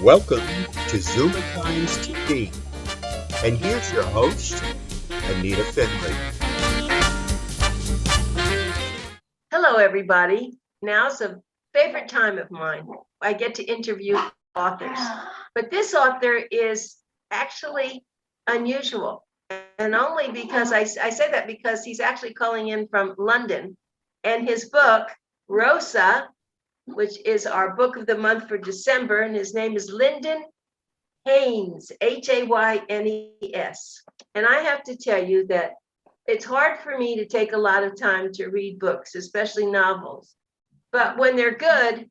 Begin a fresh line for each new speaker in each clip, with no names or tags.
Welcome to ZOOMERTIMES TV. And here's your host, Anita Finley.
Hello, everybody. Now's a favorite time of mine. I get to interview authors. But this author is actually unusual. And only because I say that because he's actually calling in from London. And his book, Rosa, which is our book of the month for December, and his name is Lyndon Haynes, Haynes. And I have to tell you that it's hard for me to take a lot of time to read books, especially novels. But when they're good,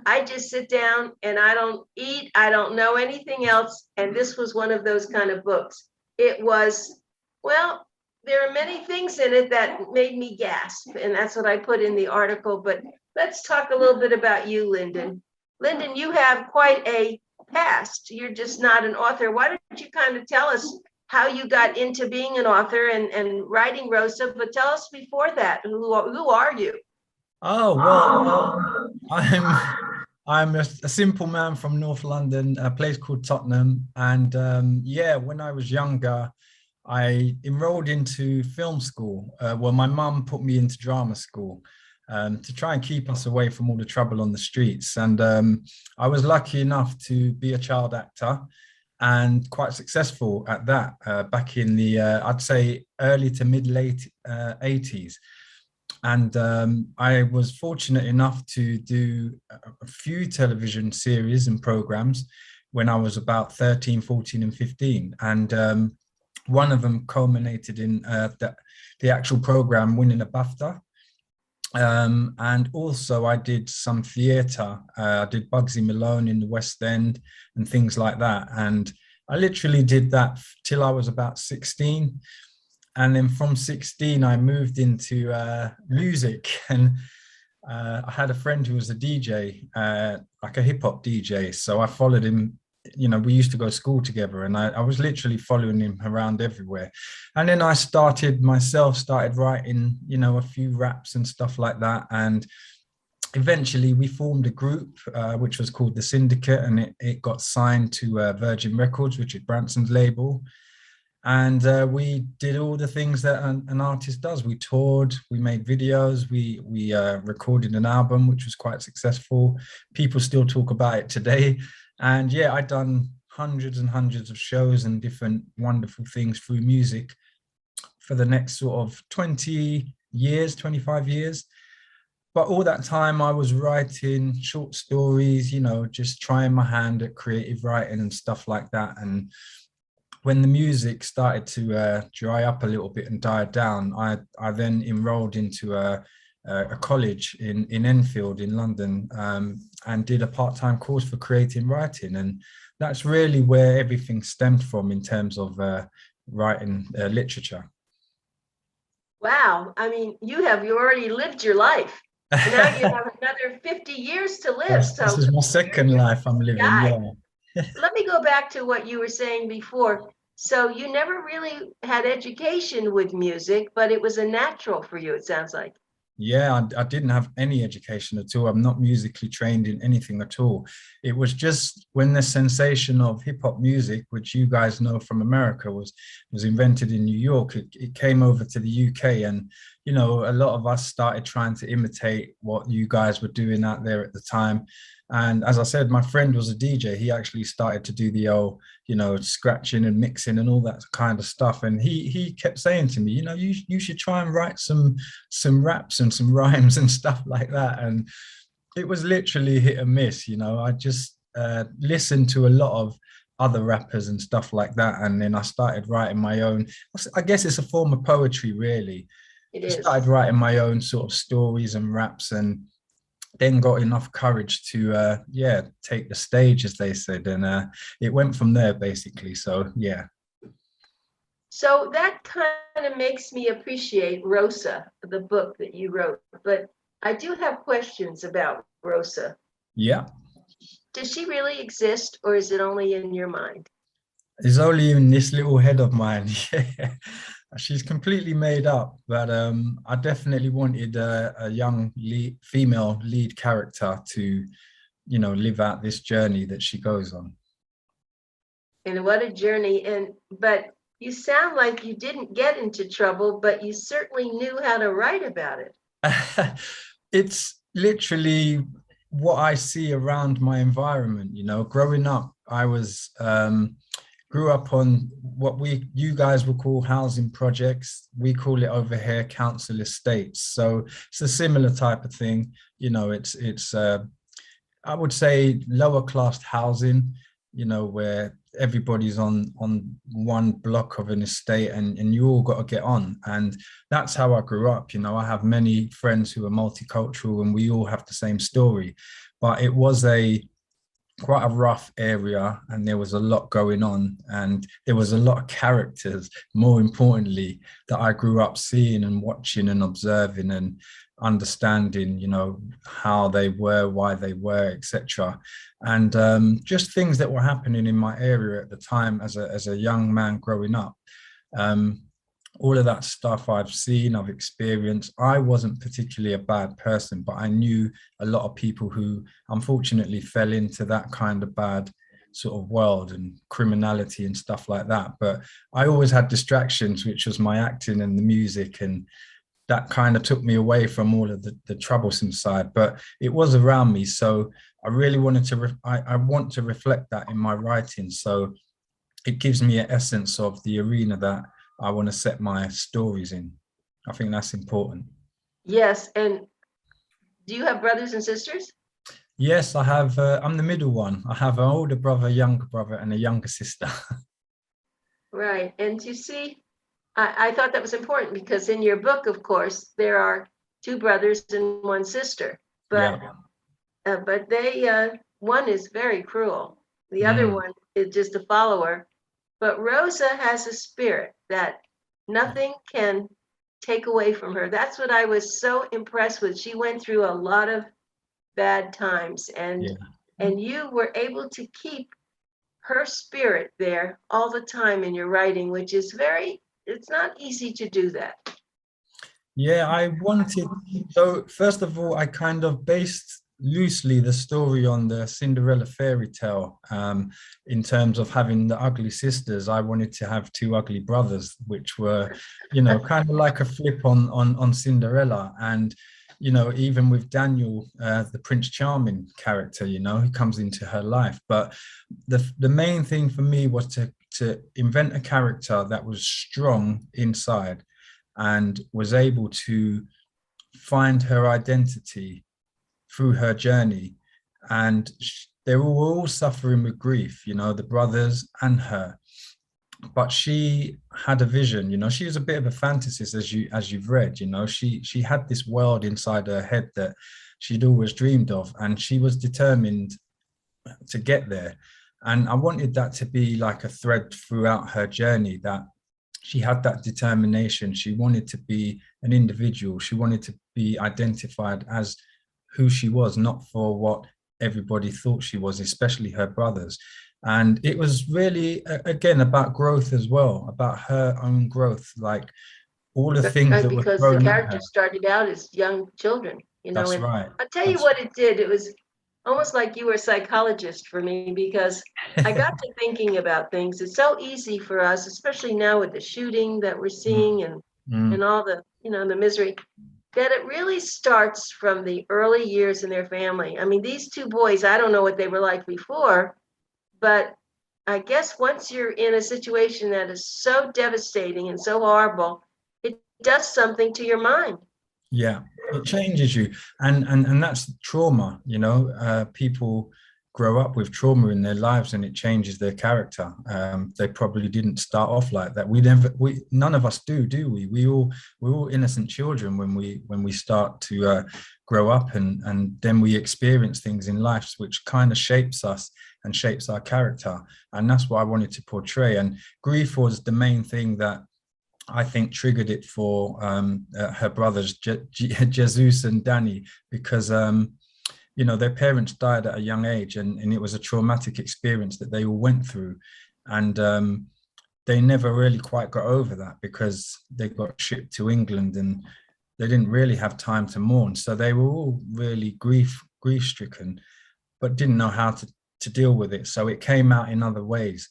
I just sit down and I don't eat. I don't know anything else. And this was one of those kind of books. It was, well, there are many things in it that made me gasp. And that's what I put in the article. But let's talk a little bit about you, Lyndon. Lyndon, you have quite a past. You're just not an author. Why don't you kind of tell us how you got into being an author and writing Rosa? But tell us before that, who are you?
Oh, well, I'm a simple man from North London, a place called Tottenham. And yeah, when I was younger, I enrolled into film school. Well, my mum put me into drama school to try and keep us away from all the trouble on the streets. And I was lucky enough to be a child actor and quite successful at that back in the, I'd say, early to mid-late 80s. And I was fortunate enough to do a few television series and programs when I was about 13, 14 and 15. And one of them culminated in the actual program winning a BAFTA. And also I did some theatre. I did Bugsy Malone in the West End and things like that. And I literally did that till I was about 16. And then from 16, I moved into music. And I had a friend who was a DJ, like a hip hop DJ. So I followed him. You know, we used to go to school together, and I was literally following him around everywhere. And then I started writing, you know, a few raps and stuff like that. And eventually we formed a group, which was called The Syndicate, and it got signed to Virgin Records, which is Branson's label. And we did all the things that an artist does. We toured, we made videos, we recorded an album, which was quite successful. People still talk about it today. And yeah, I'd done hundreds and hundreds of shows and different wonderful things through music for the next sort of 20 years, 25 years. But all that time I was writing short stories, you know, just trying my hand at creative writing and stuff like that. And when the music started to dry up a little bit and die down, I then enrolled into a college in Enfield in London, and did a part-time course for creative writing. And that's really where everything stemmed from in terms of writing literature.
Wow. I mean, you already lived your life. Now you have another 50 years to live.
Yes,
So
this is my second life I'm living. Yeah.
Let me go back to what you were saying before. So you never really had education with music, but it was a natural for you, it sounds like.
Yeah, I didn't have any education at all. I'm not musically trained in anything at all. It was just when the sensation of hip hop music, which you guys know from America, was invented in New York, it came over to the UK. And, you know, a lot of us started trying to imitate what you guys were doing out there at the time. And as I said, my friend was a DJ. He actually started to do the old, you know, scratching and mixing and all that kind of stuff. And he kept saying to me, you know, you should try and write some raps and some rhymes and stuff like that. And it was literally hit and miss. You know, I just listened to a lot of other rappers and stuff like that. And then I started writing my own. I guess it's a form of poetry, really.
It is.
I started writing my own sort of stories and raps, and then got enough courage to take the stage, as they said, and it went from there basically. So yeah.
So that kind of makes me appreciate Rosa, the book that you wrote. But I do have questions about Rosa.
Yeah.
Does she really exist, or is it only in your mind?
It's only in this little head of mine. She's completely made up, but I definitely wanted a young female lead character to live out this journey that she goes on.
And what a journey. But you sound like you didn't get into trouble, but you certainly knew how to write about it.
It's literally what I see around my environment. Growing up, I grew up on what you guys will call housing projects. We call it over here council estates. So it's a similar type of thing. It's I would say lower class housing, where everybody's on one block of an estate and you all got to get on. And that's how I grew up. I have many friends who are multicultural and we all have the same story, but it was quite a rough area and there was a lot going on and there was a lot of characters, more importantly, that I grew up seeing and watching and observing and understanding, how they were, why they were, etc. And just things that were happening in my area at the time as a young man growing up. All of that stuff I've seen, I've experienced. I wasn't particularly a bad person, but I knew a lot of people who unfortunately fell into that kind of bad sort of world and criminality and stuff like that. But I always had distractions, which was my acting and the music, and that kind of took me away from all of the troublesome side, but it was around me. So I really wanted to, I want to reflect that in my writing. So it gives me an essence of the arena that I want to set my stories in. I think that's important.
Yes. And do you have brothers and sisters?
Yes, I have. I'm the middle one. I have an older brother, younger brother, and a younger sister.
Right. And you see, I thought that was important because in your book, of course, there are two brothers and one sister, but they one is very cruel. The other one is just a follower. But Rosa has a spirit that nothing can take away from her. That's what I was so impressed with. She went through a lot of bad times, and you were able to keep her spirit there all the time in your writing, which is it's not easy to do that.
Yeah, so first of all, I kind of based loosely the story on the Cinderella fairy tale. In terms of having the ugly sisters, I wanted to have two ugly brothers, which were, kind of like a flip on Cinderella. And, even with Daniel, the Prince Charming character, who comes into her life. But the main thing for me was to invent a character that was strong inside and was able to find her identity through her journey. And they were all suffering with grief, the brothers and her. But she had a vision, she was a bit of a fantasist, as you've read, she had this world inside her head that she'd always dreamed of, and she was determined to get there. And I wanted that to be like a thread throughout her journey, that she had that determination. She wanted to be an individual. She wanted to be identified as who she was, not for what everybody thought she was, especially her brothers. And it was really, again, about growth as well, about her own growth, like all the things that were
because the characters started out as young children,
That's
and
right.
I'll tell you what it did. It was almost like you were a psychologist for me, because I got to thinking about things. It's so easy for us, especially now with the shooting that we're seeing and all the, the misery, that it really starts from the early years in their family. I mean, these two boys, I don't know what they were like before, but I guess once you're in a situation that is so devastating and so horrible, it does something to your mind.
Yeah, it changes you. And that's trauma, people grow up with trauma in their lives and it changes their character. They probably didn't start off like that. None of us do we? We're all innocent children when we start to grow up, and then we experience things in life which kind of shapes us and shapes our character. And that's what I wanted to portray. And grief was the main thing that I think triggered it for her brothers, Jesus and Dani, because their parents died at a young age, and it was a traumatic experience that they all went through, and they never really quite got over that because they got shipped to England and they didn't really have time to mourn. So they were all really grief stricken. but didn't know how to deal with it. So it came out in other ways.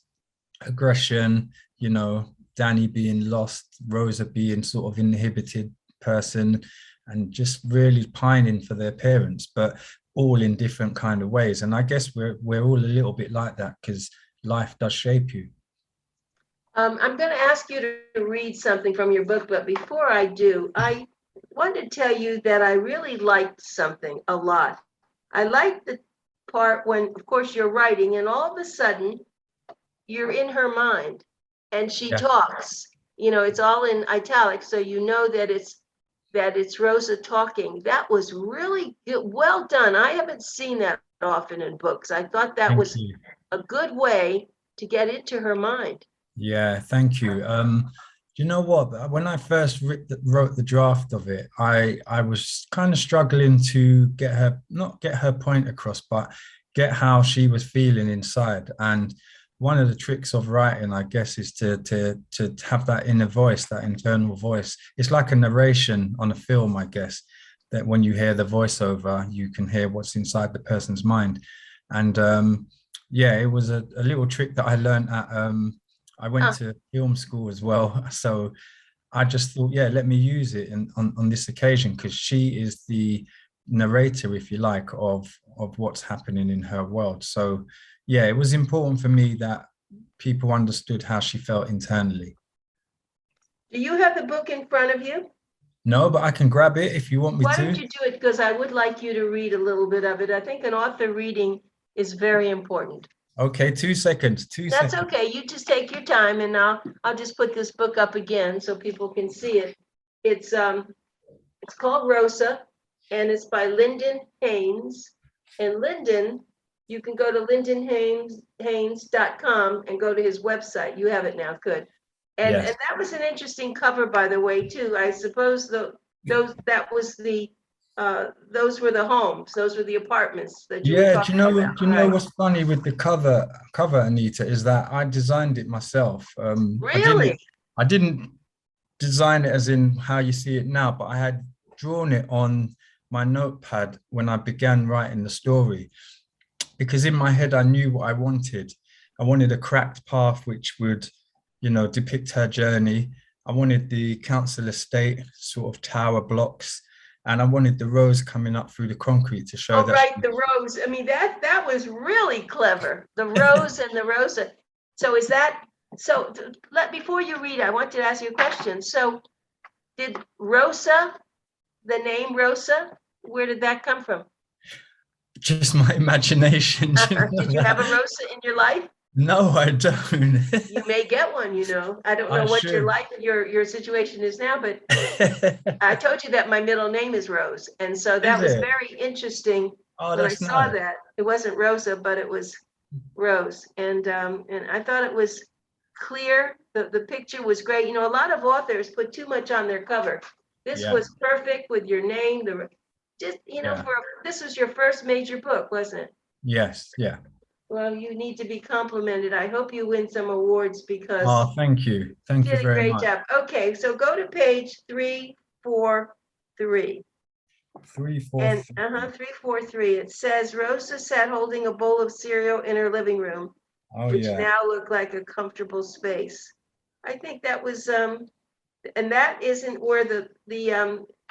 Aggression, you know, Dani being lost, Rosa being sort of inhibited person, and just really pining for their parents, but all in different kind of ways. And I guess we're all a little bit like that, because life does shape you.
I'm going to ask you to read something from your book, but before I do, I want to tell you that I really liked something a lot. I liked the part when, of course, you're writing, and all of a sudden, you're in her mind, and she talks. You know, it's all in italics, so you know that it's Rosa talking. That was really good. Well done. I haven't seen that often in books. I thought that was a good way to get into her mind.
Yeah, thank you. You know what? When I first wrote the draft of it, I was kind of struggling to not get her point across, but get how she was feeling inside. And one of the tricks of writing, I guess, is to have that inner voice, that internal voice. It's like a narration on a film, I guess, that when you hear the voiceover, you can hear what's inside the person's mind. And yeah, it was a little trick that I learned at I went to film school as well. So I just thought, yeah, let me use it on this occasion, because she is the narrator, if you like, of what's happening in her world. So yeah, it was important for me that people understood how she felt internally.
Do you have the book in front of you?
No, but I can grab it if you want me to.
Why don't you do it? Because I would like you to read a little bit of it. I think an author reading is very important.
Okay, 2 seconds.
That's okay. You just take your time, and I'll just put this book up again so people can see it. It's called Rosa, and it's by Lyndon Haynes. And Lyndon, you can go to lyndonhaynes.com and go to his website. You have it now, good. And
Yes.
and that was an interesting cover, by the way, too. I suppose those were the homes, those were the apartments that you were talking about.
Do you know what's funny with the cover, Anita, is that I designed it myself.
Really?
I didn't design it as in how you see it now, but I had drawn it on my notepad when I began writing the story, because in my head I knew what I wanted. I wanted a cracked path which would, you know, depict her journey. I wanted the council estate sort of tower blocks, and I wanted the rose coming up through the concrete to show that.
Right, the rose. I mean, that was really clever. The rose and the Rosa. So before you read, I want to ask you a question. So did Rosa, the name Rosa, where did that come from?
Just my imagination.
Did you have a Rosa in your life?
No, I don't.
You may get one, you know. I don't know what your life, your situation is now, but I told you that my middle name is Rose. And so that was very interesting. When I saw that, it wasn't Rosa, but it was Rose. And I thought it was clear. The picture was great. You know, a lot of authors put too much on their cover. This was perfect with your name. This was your first major book, wasn't it?
Yes, yeah.
Well, you need to be complimented. I hope you win some awards because
thank you. Thank you very much.
Great job. Okay, so go to page 343. 343. It says Rosa sat holding a bowl of cereal in her living room, which now looked like a comfortable space. I think that was and that isn't where the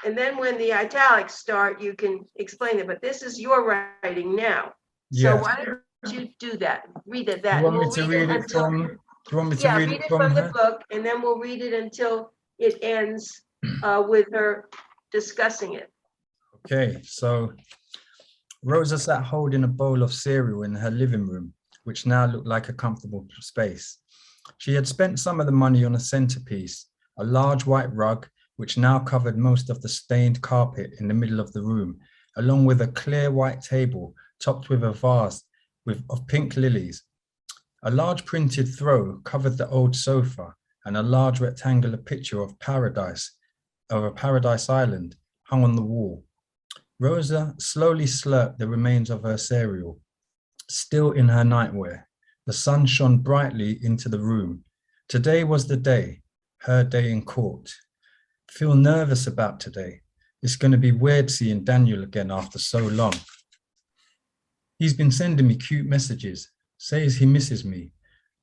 and then when the italics start, you can explain it. But this is your writing now. So why don't you do that? Read it.
You want me to read it from? Do you want me to read it from
the book, and then we'll read it until it ends with her discussing it.
Okay, so Rosa sat holding a bowl of cereal in her living room, which now looked like a comfortable space. She had spent some of the money on a centerpiece, a large white rug, which now covered most of the stained carpet in the middle of the room, along with a clear white table topped with a vase of pink lilies. A large printed throw covered the old sofa, and a large rectangular picture of a paradise island hung on the wall. Rosa slowly slurped the remains of her cereal, still in her nightwear. The sun shone brightly into the room. Today was the day, her day in court. Feel nervous about today. It's going to be weird seeing Daniel again after so long. He's been sending me cute messages, says he misses me,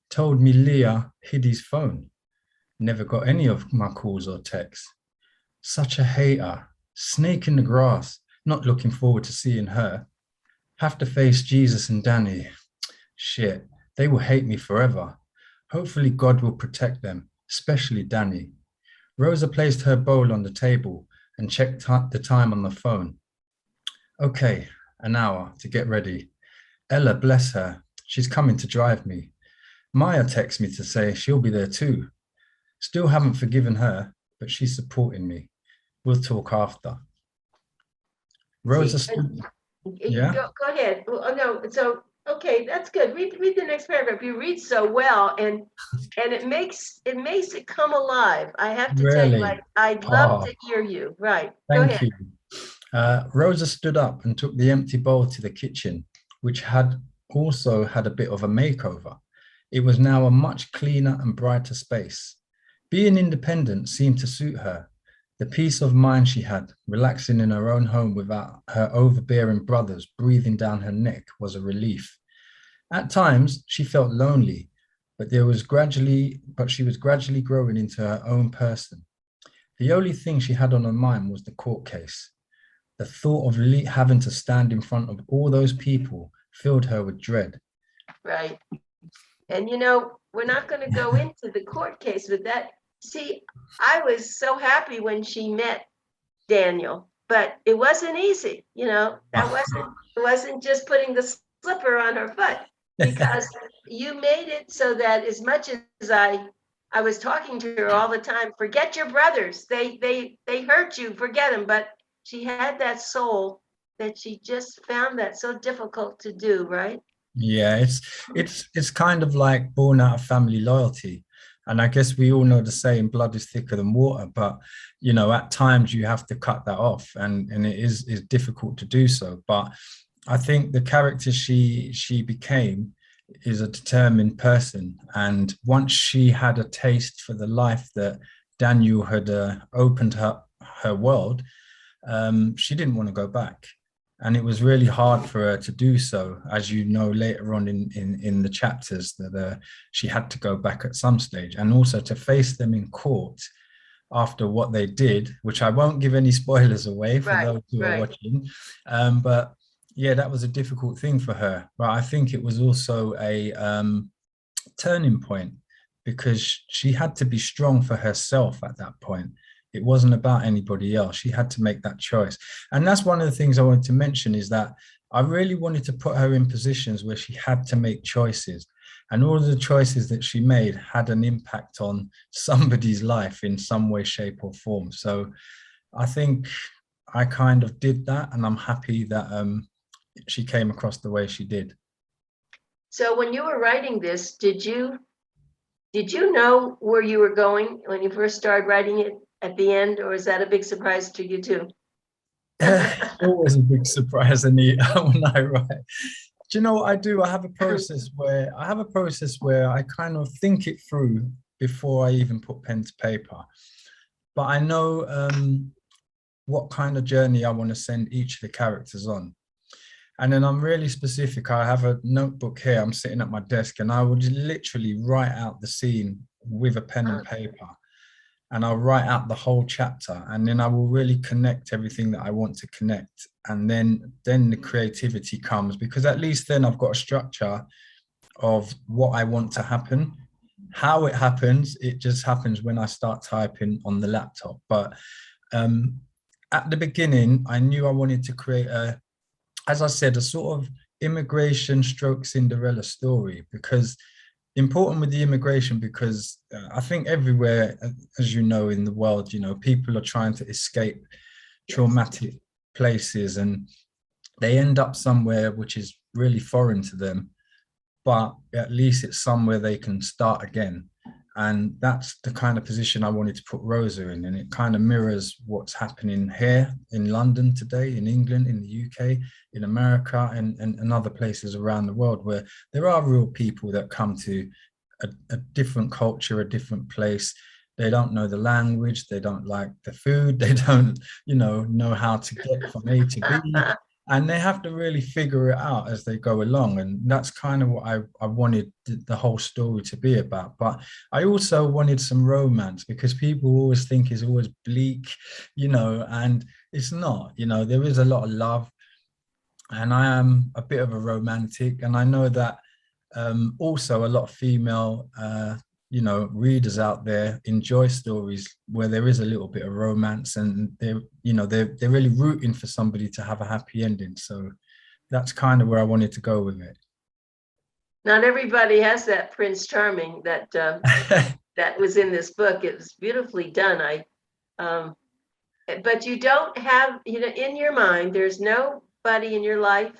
told me Leah hid his phone, never got any of my calls or texts. Such a hater, snake in the grass, not looking forward to seeing her. Have to face Jesus and Dani. Shit, they will hate me forever. Hopefully God will protect them, especially Dani. Rosa placed her bowl on the table and checked the time on the phone. Okay, an hour to get ready. Ella, bless her, she's coming to drive me. Maya texts me to say she'll be there too. Still haven't forgiven her, but she's supporting me. We'll talk after. Rosa, yeah.
Go ahead. Oh, no, so okay, that's good. Read the next paragraph. You read so well, and it makes it come alive. I have to tell you, I'd love to hear you. Right.
Thank you. Rosa stood up and took the empty bowl to the kitchen, which had also had a bit of a makeover. It was now a much cleaner and brighter space. Being independent seemed to suit her. The peace of mind she had, relaxing in her own home without her overbearing brothers breathing down her neck, was a relief. At times, she felt lonely, but she was gradually growing into her own person. The only thing she had on her mind was the court case. The thought of having to stand in front of all those people filled her with dread.
Right. And we're not going to go into the court case with that. See, I was so happy when she met Daniel, but it wasn't easy. It wasn't just putting the slipper on her foot, because you made it so that as much as I was talking to her all the time, forget your brothers. They hurt you, forget them. But she had that soul that she just found that so difficult to do, right?
Yeah, it's kind of like born out of family loyalty. And I guess we all know the saying, blood is thicker than water, but at times you have to cut that off, and it is difficult to do so. But I think the character she became is a determined person. And once she had a taste for the life that Daniel had opened her world, she didn't want to go back. And it was really hard for her to do so, as you know later on in the chapters, that she had to go back at some stage, and also to face them in court after what they did, which I won't give any spoilers away for those who are watching. But yeah, that was a difficult thing for her. But I think it was also a turning point, because she had to be strong for herself at that point. It wasn't about anybody else. She had to make that choice. And that's one of the things I wanted to mention, is that I really wanted to put her in positions where she had to make choices. And all of the choices that she made had an impact on somebody's life in some way, shape, or form. So I think I kind of did that, and I'm happy that she came across the way she did.
So when you were writing this, did you know where you were going when you first started writing it at the end, or is that a big surprise to you too?
Always a big surprise, Anita, when I write. Do you know what I do? I have a process where I kind of think it through before I even put pen to paper. But I know what kind of journey I want to send each of the characters on. And then I'm really specific. I have a notebook here. I'm sitting at my desk, and I would literally write out the scene with a pen and paper. And I'll write out the whole chapter, and then I will really connect everything that I want to connect. And then the creativity comes, because at least then I've got a structure of what I want to happen. How it happens, it just happens when I start typing on the laptop. But at the beginning, I knew I wanted to create as I said, a sort of immigration stroke Cinderella story, because important with the immigration, because I think everywhere, as you know, in the world, people are trying to escape traumatic places, and they end up somewhere which is really foreign to them, but at least it's somewhere they can start again. And that's the kind of position I wanted to put Rosa in. And it kind of mirrors what's happening here in London today, in England, in the UK, in America, and other places around the world, where there are real people that come to a different culture, a different place. They don't know the language, they don't like the food, they don't, know how to get from A to B. and they have to really figure it out as they go along. And that's kind of what I wanted the whole story to be about. But I also wanted some romance, because people always think it's always bleak, and it's not. There is a lot of love, and I am a bit of a romantic, and I know that also a lot of female readers out there enjoy stories where there is a little bit of romance, and they're really rooting for somebody to have a happy ending. So that's kind of where I wanted to go with it.
Not everybody has that Prince Charming that that was in this book. It was beautifully done. But you don't have, in your mind, there's nobody in your life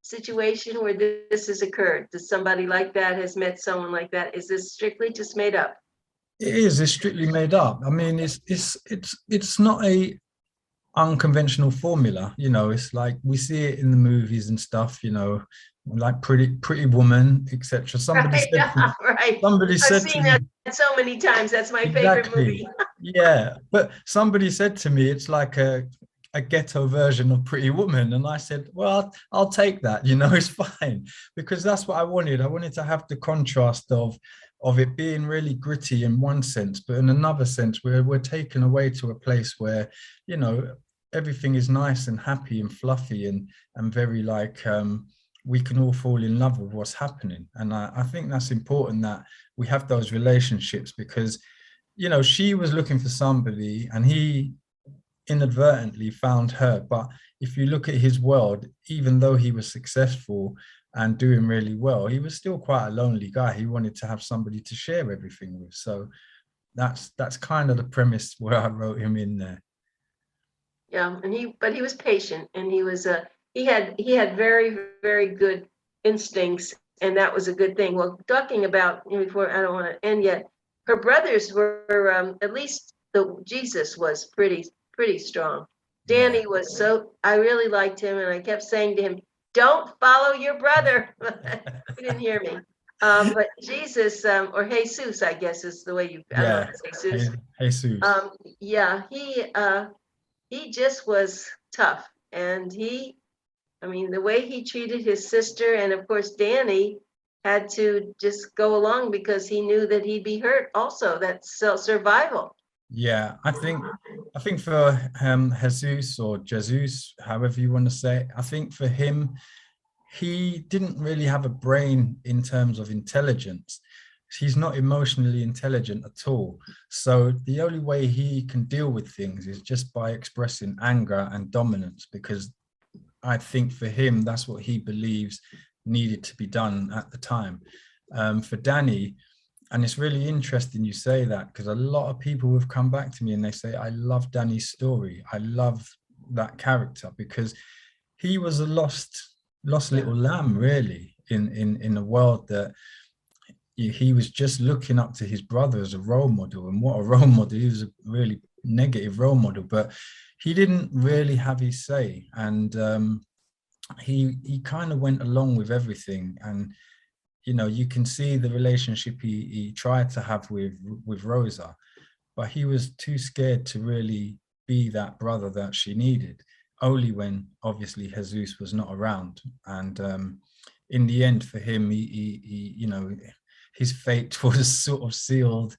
situation where this has occurred. Does somebody like that has met someone like that? Is this strictly just made up?
It's strictly made up. I mean, it's not a unconventional formula. It's like we see it in the movies and stuff, like Pretty Woman, etc. Somebody
Right,
said
right.
somebody
I've
said
seen
to
that
me,
so many times. That's my favorite
exactly.
movie.
Yeah, but somebody said to me it's like a ghetto version of Pretty Woman, and I said, well, I'll take that. It's fine, because that's what I wanted. I wanted to have the contrast of it being really gritty in one sense, but in another sense we're taken away to a place where everything is nice and happy and fluffy and very like we can all fall in love with what's happening. And I think that's important, that we have those relationships, because she was looking for somebody and he inadvertently found her. But if you look at his world, even though he was successful and doing really well, he was still quite a lonely guy. He wanted to have somebody to share everything with. So that's kind of the premise where I wrote him in there.
Yeah, and he was patient, and he had very, very good instincts, and that was a good thing. Well, talking about, before, I don't want to end yet, her brothers were at least Jesus was pretty strong. Dani was I really liked him, and I kept saying to him, don't follow your brother. He didn't hear me. But Jesus, or Jesus, I guess is the way you, I don't know, Jesus.
Jesus.
Yeah, he just was tough, and the way he treated his sister, and of course Dani had to just go along because he knew that he'd be hurt also. That's survival.
Yeah, I think for Jesus, or Jesus, however you want to say it, I think for him, he didn't really have a brain in terms of intelligence. He's not emotionally intelligent at all. So the only way he can deal with things is just by expressing anger and dominance, because I think for him, that's what he believes needed to be done at the time. For Dani, and it's really interesting you say that, because a lot of people have come back to me and they say, I love Dani's story. I love that character, because he was a lost little lamb, really, in a world that he was just looking up to his brother as a role model. And what a role model. He was a really negative role model, but he didn't really have his say. And he kind of went along with everything. And you can see the relationship he tried to have with Rosa, but he was too scared to really be that brother that she needed, only when obviously Jesus was not around. And in the end, for him, he his fate was sort of sealed.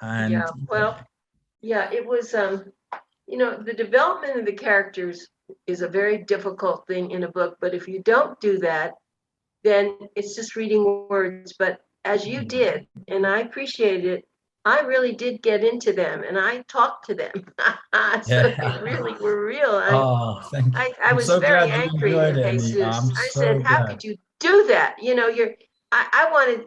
And
it was the development of the characters is a very difficult thing in a book, but if you don't do that, then it's just reading words. But as you did, and I appreciated it, I really did get into them, and I talked to them. So they really were real.
Thank you.
I was
so
very
glad you
angry
enjoyed
at
it,
Jesus.
I'm
I
so
said, how
glad.
could you do that? I wanted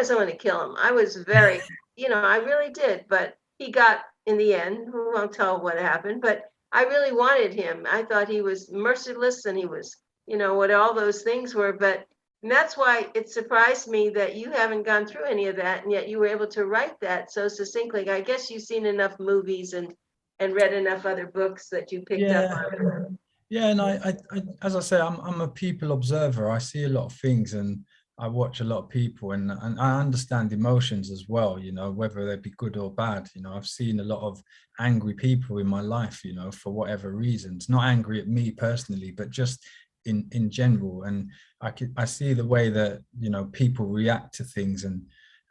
someone to kill him. I was very, I really did. But he got, in the end, who won't tell what happened, but I really wanted him. I thought he was merciless, and he was, what all those things were. But that's why it surprised me that you haven't gone through any of that, and yet you were able to write that so succinctly. I guess you've seen enough movies and read enough other books that you picked up on it.
Yeah, and I as I say, I'm a people observer. I see a lot of things, and I watch a lot of people, and I understand emotions as well, you know, whether they be good or bad. You know, I've seen a lot of angry people in my life, you know, for whatever reasons, not angry at me personally, but just in general. And I see the way that, you know, people react to things, and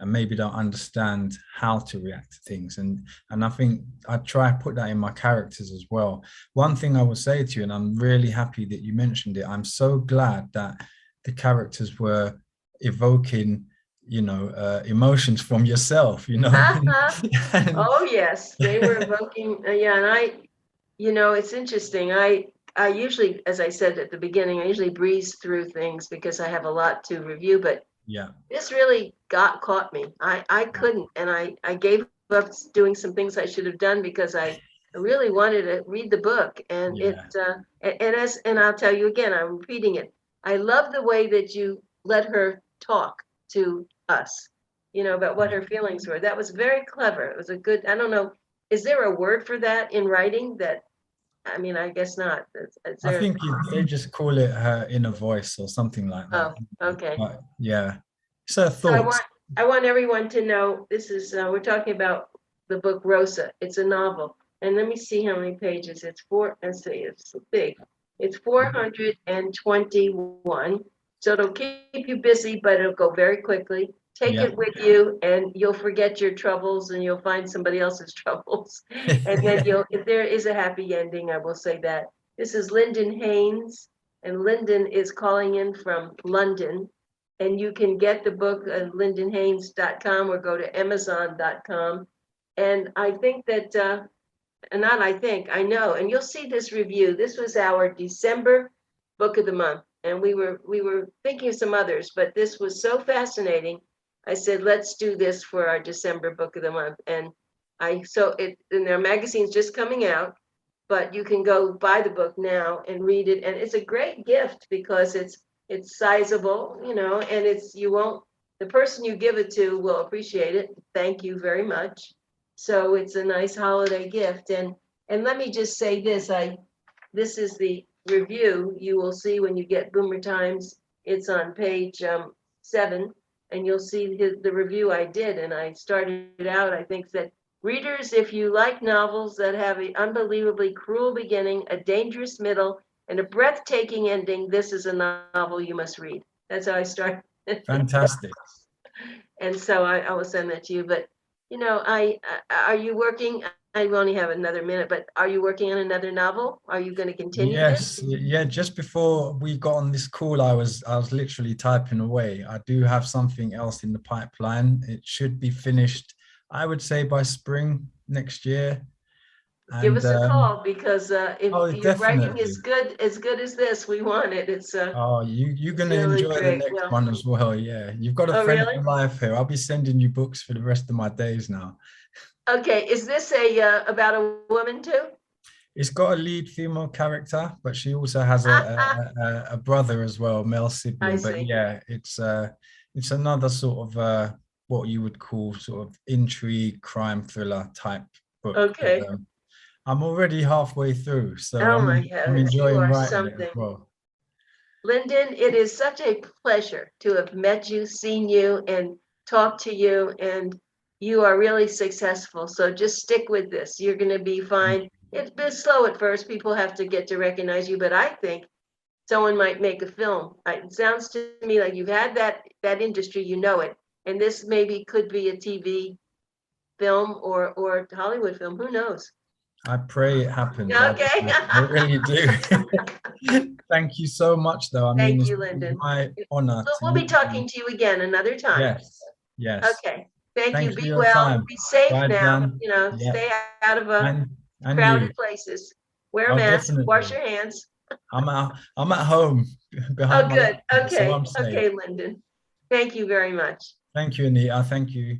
maybe don't understand how to react to things. And I think I try to put that in my characters as well. One thing I will say to you, and I'm really happy that you mentioned it, I'm so glad that the characters were evoking, you know, emotions from yourself, you know. And
Oh, yes, they were evoking, yeah, and you know, it's interesting. I usually, as I said at the beginning, I usually breeze through things because I have a lot to review, but
yeah,
this really caught me. I couldn't, and I gave up doing some things I should have done because I really wanted to read the book, and
yeah,
and I'll tell you again, I'm repeating it. I love the way that you let her talk to us, you know, about what
yeah.
her feelings were. That was very clever. It was a good, I don't know, is there a word for that in writing? That, I mean, I guess not. Is
I
there?
think they just call it her inner voice or something like that.
Oh, okay.
But yeah, it's her
So
thoughts.
I want everyone to know this is we're talking about the book Rosa. It's a novel, and let me see how many pages. It's four. Let's see, it's big. It's 421. So it'll keep you busy, but it'll go very quickly. Take
Yeah.
it with you, and you'll forget your troubles, and you'll find somebody else's troubles, and then if there is a happy ending, I will say that. This is Lyndon Haynes, and Lyndon is calling in from London. And you can get the book at lyndonhaynes.com or go to amazon.com. And I think that, and not I think, I know, and you'll see this review. This was our December book of the month. And we were thinking of some others, but this was so fascinating. I said, let's do this for our December book of the month. And and their magazine's just coming out, but you can go buy the book now and read it. And it's a great gift because it's sizable, you know, and the person you give it to will appreciate it. Thank you very much. So it's a nice holiday gift. And let me just say this, this is the review you will see when you get Boomer Times. It's on page 7, and you'll see the review I did. And I started out, I think, that readers, if you like novels that have an unbelievably cruel beginning, a dangerous middle, and a breathtaking ending, this is a novel you must read. That's how I started.
Fantastic.
And so I will send that to you. But, you know, are you working? I only have another minute, but are you working on another novel? Are you going to continue
Yes,
this?
yeah. Just before we got on this call, I was literally typing away. I do have something else in the pipeline. It should be finished, I would say, by spring next year.
Give
And
us a call because if
oh,
your writing
definitely.
is good as this, we want it.
Oh, you're
It's
gonna
really
enjoy the
great.
next
Well,
one as well. Yeah, you've got a
oh,
friend
really?
for life here. I'll be sending you books for the rest of my days now.
Okay. Is this about a woman too?
It's got a lead female character, but she also has a brother as well, male
I
sibling. But
see.
yeah, it's another sort of what you would call sort of intrigue, crime thriller type book. But
Okay.
I'm already halfway through, so
Oh my
I'm
heavens, you
enjoying
are
writing it as
something.
well.
Lyndon, it is such a pleasure to have met you, seen you, and talked to you, and you are really successful. So just stick with this. You're going to be fine. It's been slow at first. People have to get to recognize you, but I think someone might make a film. It sounds to me like you've had that industry, you know it, and this maybe could be a TV film or Hollywood film. Who knows?
I pray it happens.
Okay.
I really do. Thank you so much, though. I mean,
Thank
it's
you, Lyndon.
my honor
So
to
we'll be
meet you.
talking to you again another time.
Yes, yes.
Okay. Thank you.
Thanks for
Be
your
well.
time.
Be safe
Bye,
now.
Dan.
You know,
Yeah,
stay out of
and you.
crowded places. Wear a
Oh,
mask. Wash
definitely.
your hands.
I'm at home behind
Oh,
my
good.
laptop, so
Okay.
I'm safe.
Okay, Lyndon. Thank you very much.
Thank you, Anita. Thank you.